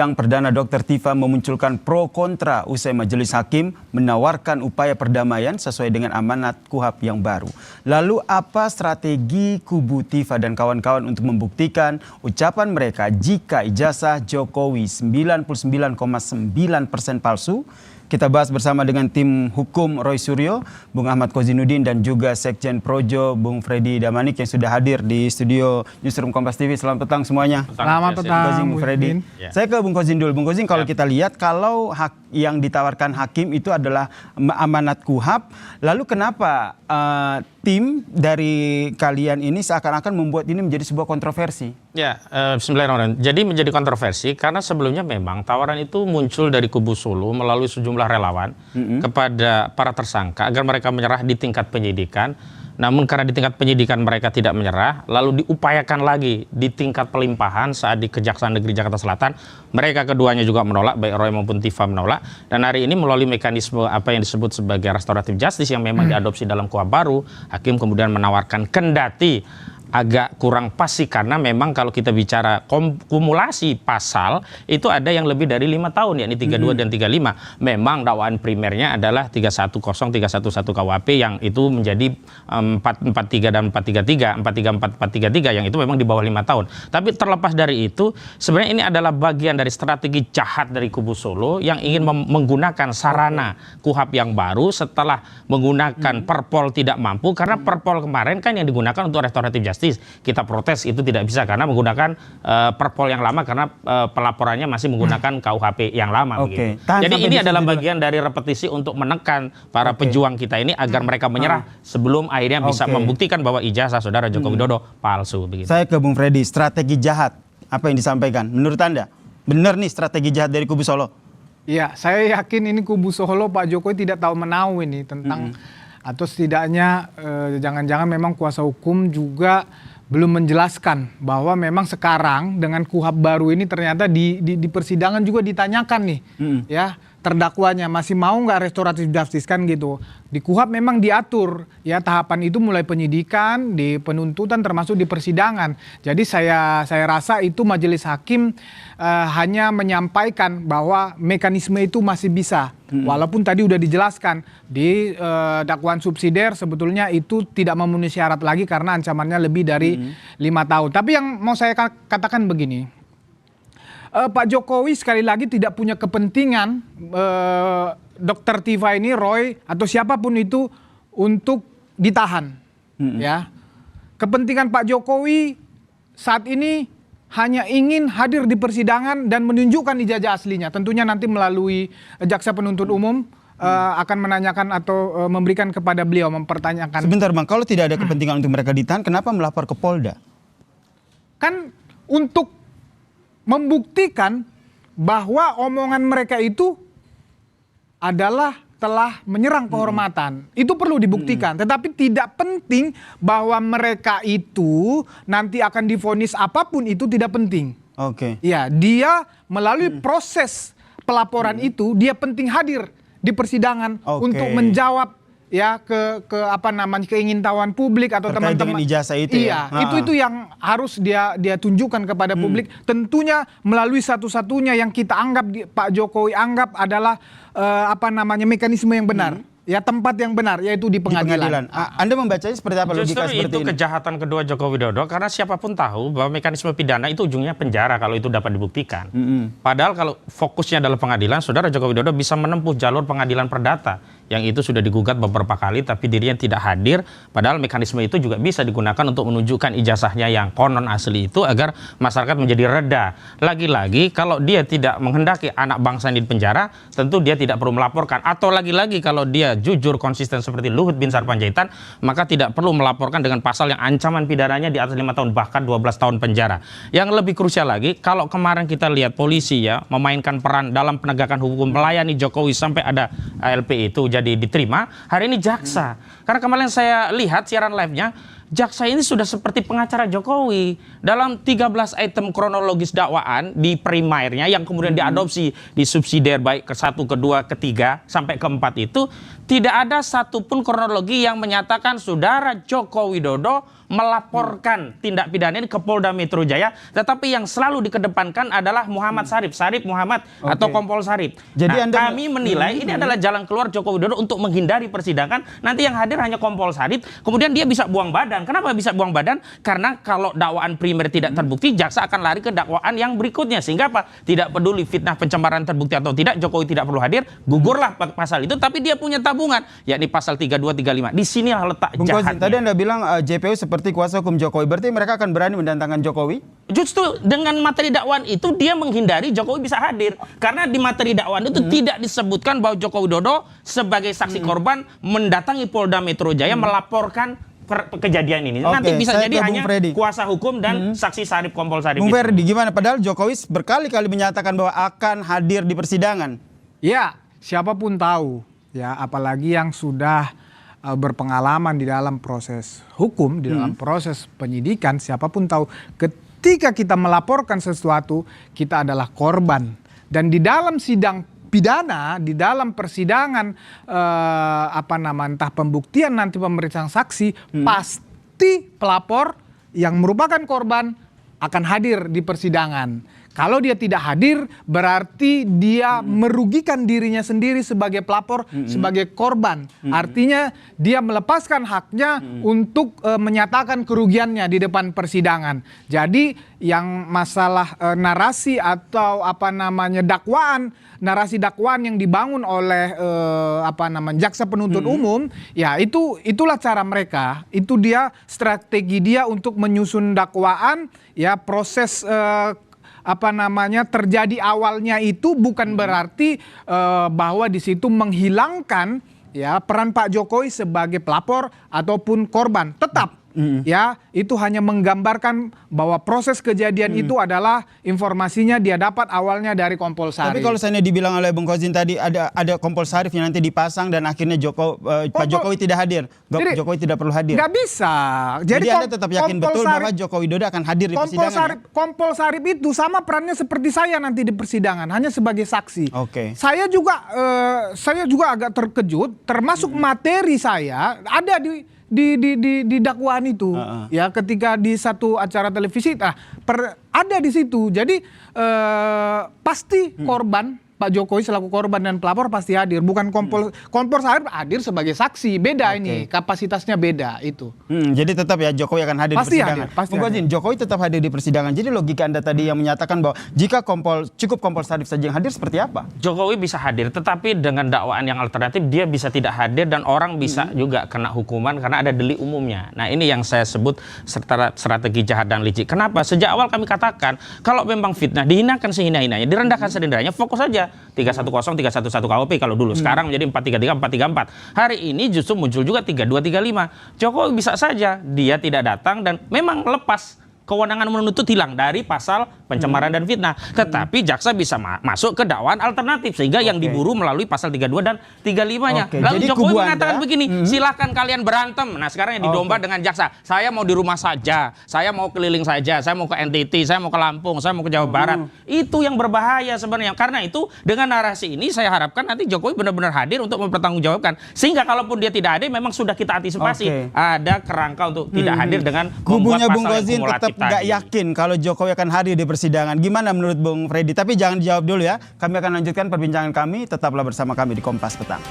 Yang Perdana Dr. Tifa memunculkan pro kontra usai majelis hakim menawarkan upaya perdamaian sesuai dengan amanat KUHP yang baru. Lalu apa strategi kubu Tifa dan kawan-kawan untuk membuktikan ucapan mereka jika ijazah Jokowi 99,9% palsu? Kita bahas bersama dengan tim hukum Roy Suryo, Bung Ahmad Kozinuddin dan juga Sekjen Projo Bung Freddy Damanik yang sudah hadir di studio Newsroom Kompas TV. Selamat petang semuanya. Selamat petang, Bung Freddy. Ya. Saya ke Bung Kozin dulu. Bung Kozin, kalau kita lihat kalau hak yang ditawarkan hakim itu adalah amanat KUHP, lalu kenapa tim dari kalian ini seakan-akan membuat ini menjadi sebuah kontroversi? Ya, bismillahirrahmanirrahim. Jadi menjadi kontroversi karena sebelumnya memang tawaran itu muncul dari kubu Solo melalui sejumlah relawan kepada para tersangka agar mereka menyerah di tingkat penyidikan. Namun karena di tingkat penyidikan mereka tidak menyerah, lalu diupayakan lagi di tingkat pelimpahan saat di Kejaksaan Negeri Jakarta Selatan. Mereka keduanya juga menolak, baik Roy maupun Tifa menolak. Dan hari ini melalui mekanisme apa yang disebut sebagai restoratif justice yang memang diadopsi dalam KUHP baru, hakim kemudian menawarkan kendati agak kurang pas sih, karena memang kalau kita bicara kumulasi pasal itu ada yang lebih dari 5 tahun, yakni 32 dan 35. Memang dakwaan primernya adalah 310, 311 KUHP yang itu menjadi 443 dan 433, 434, 433 yang itu memang di bawah 5 tahun. Tapi terlepas dari itu, sebenarnya ini adalah bagian dari strategi jahat dari kubu Solo yang ingin menggunakan sarana KUHP yang baru setelah menggunakan Perpol tidak mampu, karena Perpol kemarin kan yang digunakan untuk restoratif justice. Kita protes itu tidak bisa karena menggunakan Perpol yang lama, karena pelaporannya masih menggunakan KUHP yang lama. Jadi ini adalah bagian dari repetisi untuk menekan para pejuang kita ini agar mereka menyerah sebelum akhirnya bisa membuktikan bahwa ijazah saudara Joko Widodo palsu. Begitu. Saya ke Bung Freddy, strategi jahat apa yang disampaikan? Menurut Anda benar nih strategi jahat dari kubu Solo? Iya, saya yakin ini kubu Solo Pak Jokowi tidak tahu menau ini tentang atau setidaknya jangan-jangan memang kuasa hukum juga belum menjelaskan bahwa memang sekarang dengan KUHP baru ini ternyata di persidangan juga ditanyakan nih ya terdakwanya masih mau nggak restoratif justice kan gitu. Di KUHP memang diatur ya tahapan itu mulai penyidikan, di penuntutan termasuk di persidangan. Jadi saya rasa itu majelis hakim hanya menyampaikan bahwa mekanisme itu masih bisa. Walaupun tadi udah dijelaskan di dakwaan subsidiar sebetulnya itu tidak memenuhi syarat lagi karena ancamannya lebih dari 5 tahun. Tapi yang mau saya katakan begini. Pak Jokowi sekali lagi tidak punya kepentingan Dr. Tifa ini, Roy atau siapapun itu untuk ditahan. Ya, kepentingan Pak Jokowi saat ini hanya ingin hadir di persidangan dan menunjukkan ijazah aslinya. Tentunya nanti melalui jaksa penuntut umum akan menanyakan atau memberikan kepada beliau, mempertanyakan. Sebentar Bang, kalau tidak ada kepentingan untuk mereka ditahan, kenapa melapor ke Polda? Kan untuk membuktikan bahwa omongan mereka itu adalah telah menyerang kehormatan. Itu perlu dibuktikan. Tetapi tidak penting bahwa mereka itu nanti akan divonis apapun, itu tidak penting. Ya, dia melalui proses pelaporan itu dia penting hadir di persidangan untuk menjawab ya ke apa namanya keingintahuan publik atau teman-teman ijazah itu. Iya, itu yang harus dia tunjukkan kepada publik. Tentunya melalui satu-satunya yang kita anggap Pak Jokowi anggap adalah apa namanya mekanisme yang benar. Ya, tempat yang benar, yaitu di pengadilan. Anda membacanya seperti apa? Justru itu kejahatan kedua Joko Widodo, karena siapapun tahu bahwa mekanisme pidana itu ujungnya penjara kalau itu dapat dibuktikan. Padahal kalau fokusnya adalah pengadilan, saudara Joko Widodo bisa menempuh jalur pengadilan perdata yang itu sudah digugat beberapa kali tapi dirinya tidak hadir. Padahal mekanisme itu juga bisa digunakan untuk menunjukkan ijazahnya yang konon asli itu agar masyarakat menjadi reda. Lagi-lagi kalau dia tidak menghendaki anak bangsa ini di penjara, tentu dia tidak perlu melaporkan. Atau lagi-lagi kalau dia jujur konsisten seperti Luhut bin Sarpanjaitan, maka tidak perlu melaporkan dengan pasal yang ancaman pidananya di atas 5 tahun bahkan 12 tahun penjara. Yang lebih krusial lagi, kalau kemarin kita lihat polisi ya memainkan peran dalam penegakan hukum melayani Jokowi sampai ada ALP itu jadi diterima, hari ini jaksa. Karena kemarin saya lihat siaran live-nya, jaksa ini sudah seperti pengacara Jokowi. Dalam 13 item kronologis dakwaan di primernya yang kemudian diadopsi di subsidiar baik ke 1, kedua, ketiga sampai ke-4 itu tidak ada satupun kronologi yang menyatakan saudara Joko Widodo melaporkan tindak pidana ini ke Polda Metro Jaya, tetapi yang selalu dikedepankan adalah Muhammad Sarip Muhammad atau Kompol Sarip. Jadi kami menilai ini adalah jalan keluar Joko Widodo untuk menghindari persidangan. Nanti yang hadir hanya Kompol Sarip, kemudian dia bisa buang badan. Kenapa bisa buang badan? Karena kalau dakwaan primer tidak terbukti, jaksa akan lari ke dakwaan yang berikutnya. Sehingga apa? Tidak peduli fitnah pencemaran terbukti atau tidak, Jokowi tidak perlu hadir, gugurlah pasal itu, tapi dia punya tabungan, yakni pasal 32, 35. Di sinilah letak Bung Kozin, jahatnya. tadi Anda bilang JPU seperti kuasa hukum Jokowi, berarti mereka akan berani mendatangkan Jokowi? Justru dengan materi dakwaan itu dia menghindari Jokowi bisa hadir. Karena di materi dakwaan itu tidak disebutkan bahwa Joko Widodo sebagai saksi korban mendatangi Polda Metro Jaya melaporkan kejadian ini. Nanti bisa jadi hanya kuasa hukum dan saksi Sarip, Kompol Sarip. Bung Ferdi, gimana? Padahal Jokowi berkali-kali menyatakan bahwa akan hadir di persidangan. Ya, siapapun tahu, ya, apalagi yang sudah berpengalaman di dalam proses hukum, di dalam proses penyidikan, siapapun tahu ketika kita melaporkan sesuatu, kita adalah korban. Dan di dalam sidang pidana, di dalam persidangan entah pembuktian nanti pemeriksaan saksi, pasti pelapor yang merupakan korban akan hadir di persidangan. Kalau dia tidak hadir, berarti dia merugikan dirinya sendiri sebagai pelapor, sebagai korban. Artinya dia melepaskan haknya untuk menyatakan kerugiannya di depan persidangan. Jadi yang masalah narasi atau dakwaan, narasi dakwaan yang dibangun oleh jaksa penuntut umum, ya itulah cara mereka. Itu dia strategi dia untuk menyusun dakwaan, ya proses terjadi awalnya itu bukan berarti bahwa di situ menghilangkan ya peran Pak Jokowi sebagai pelapor ataupun korban. Tetap ya itu hanya menggambarkan bahwa proses kejadian itu adalah informasinya dia dapat awalnya dari Kompol Sarip. Tapi kalau seandainya dibilang oleh Bung Kozin tadi ada Kompol Sarip yang nanti dipasang dan akhirnya Pak Jokowi tidak hadir, Jokowi tidak perlu hadir. Nggak bisa. Jadi Anda tetap yakin betul bahwa Joko Widodo akan hadir di persidangan? Kompol Sarip itu sama perannya seperti saya nanti di persidangan, hanya sebagai saksi. Oke. Saya juga agak terkejut, termasuk materi saya ada di dakwaan itu, ya ketika di satu acara televisi, ada di situ. Jadi pasti korban Pak Jokowi selaku korban dan pelapor pasti hadir. Bukan Kompol Sarip hadir sebagai saksi. Beda ini, kapasitasnya beda itu. Jadi tetap ya Jokowi akan hadir pasti di persidangan. Pasti Bung Kozin, Jokowi tetap hadir di persidangan. Jadi logika Anda tadi yang menyatakan bahwa jika cukup Kompol Sarip saja yang hadir, seperti apa? Jokowi bisa hadir, tetapi dengan dakwaan yang alternatif dia bisa tidak hadir dan orang bisa juga kena hukuman karena ada delik umumnya. Nah ini yang saya sebut strategi jahat dan licik. Kenapa? Sejak awal kami katakan kalau memang fitnah dihinakan sehina-hinanya, direndahkan serendah-rendahnya, fokus saja 310, 311 KUHP kalau dulu. Sekarang menjadi 433, 434. Hari ini justru muncul juga 3235. Jokowi bisa saja dia tidak datang dan memang lepas kewenangan menuntut hilang dari pasal pencemaran dan fitnah. Tetapi jaksa bisa masuk ke dakwaan alternatif sehingga yang diburu melalui pasal 32 dan 35-nya. Lalu Jadi Jokowi mengatakan begini, silahkan kalian berantem. Nah sekarang yang didomba dengan jaksa. Saya mau di rumah saja, saya mau keliling saja, saya mau ke NTT, saya mau ke Lampung, saya mau ke Jawa Barat. Itu yang berbahaya sebenarnya. Karena itu dengan narasi ini saya harapkan nanti Jokowi benar-benar hadir untuk mempertanggungjawabkan. Sehingga kalaupun dia tidak hadir memang sudah kita antisipasi. Ada kerangka untuk tidak hadir dengan membuat pasal yang kumulatif. Nggak yakin kalau Jokowi akan hadir di persidangan. Gimana menurut Bung Freddy? Tapi jangan dijawab dulu ya. Kami akan lanjutkan perbincangan kami. Tetaplah bersama kami di Kompas Petang.